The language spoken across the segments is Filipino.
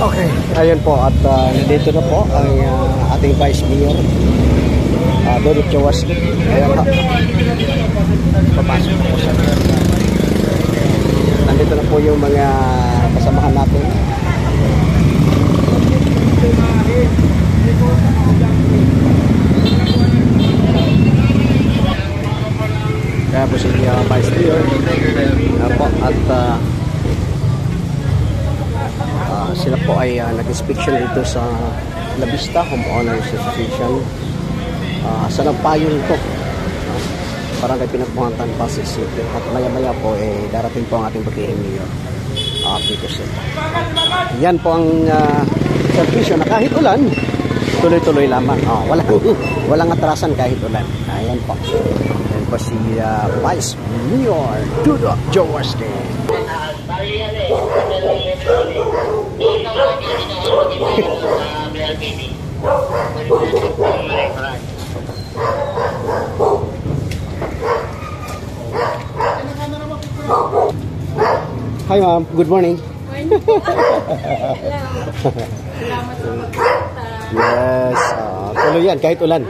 Okay, ayun po at nandito na po ang ating Vice Mayor Dodot Jaworski. Ayan po. Papasok po siya. Nandito na po yung mga kasamahan natin. Kaya po si Vice Mayor po at sila po ay nag-inspection dito sa La Vista Homeowners Association sa Lampayong ito, Barangay Pinagbuhatan, Pasig City. At maya-maya po darating po ang ating pagiging mayor dito sa yan po ang servisyo na kahit ulan tuloy-tuloy lamang. Walang atrasan kahit ulan. Ayan po. Ayan po si Vice Mayor Dodot Jaworski. Hi ma'am, good morning. Salamat sa pagpunta. Yes, tuloy yan kahit ulan.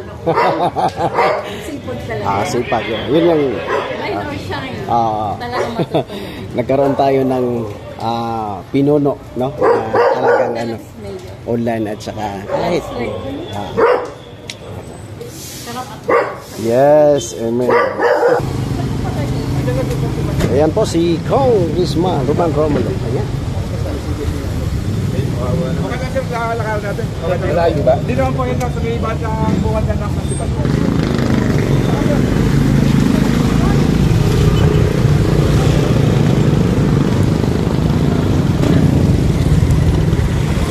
Sipag talaga. Sipag yun. Yun yung Rain or shine. Talaga matutunan. nagkaroon tayo ng pinuno, no? Talagang online at saka kahit Sarap at yes, amen. Ayan po si Congressman Roman Romulo. Ayan. Okay na sir, lakal natin. Okay ba? Hindi naman po yun lang sa may iba sa buwan na ng festival.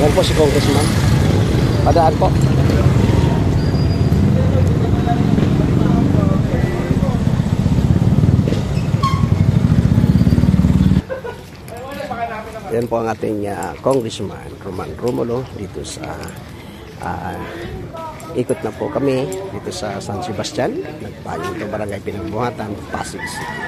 Ayan po si Congressman. Padaan po. Yan po ang ating Congressman Roman Romulo dito sa ikot na po kami dito sa San Sebastian, nagpayong ng Barangay Pinagbuhatan, Pasig City.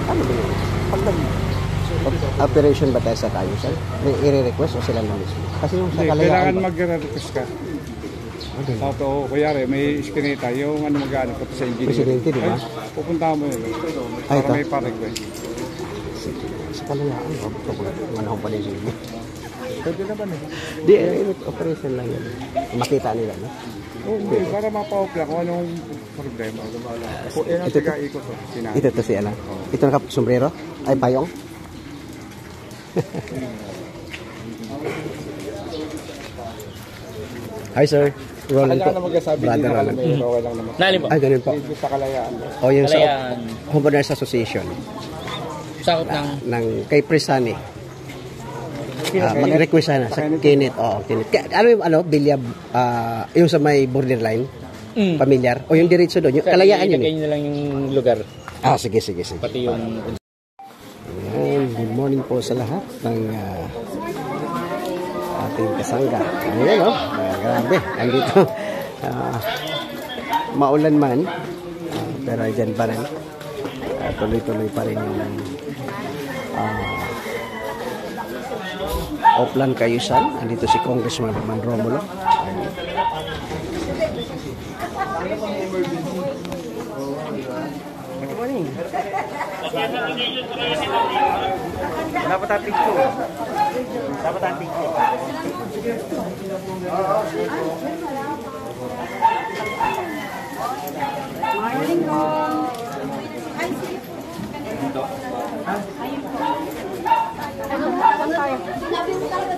Ano ba yun? Operation ba tayo sa Kayusan? May i-request o sila lang mismo? Kasi yung sa Kalayaan kailangan mag-request ka. Totoo, kuyari, may iskinita, yung mag-ano ko sa engineer. Presidente, di ba? Pupunta mo yun. Para may pa-request. Sa Kalayaan, manahong pa din siya. Pwede naman eh. Di, operation lang yun. Makita nila, no? Okay, para mapa-opla kung anong problema. Yan ang tiga-ikot ko. Ito to si Ana. Ito naka-sombrero? Ay, payong? Hi, sir. Roland po. Brother Roland. Nalin po? Ay, ganun po. Sa Kalayaan. O, yung sa Kalayaan. Homeowners Association. Sakop ng Kay Prisani. Mag-request sana sa Kenneth. Oo, Kenneth. Ano yung bilyab, yung sa may borderline? Pamilyar? O yung diretso doon? Yung Kalayaan yun. Ilagay nyo lang yung lugar. Sige. Pati yung... Good morning po sa lahat ng ating kasangga. Ayan o. Grabe. Andito. Maulan man. Pero dyan pa rin. Tuloy-tuloy pa rin yung Oplan Kayusan. Andito si Congressman Roman Romulo. morning. Dapat ang picture. Dapat ang picture. Morning po. Ayun po. Ayun po. Ayun po.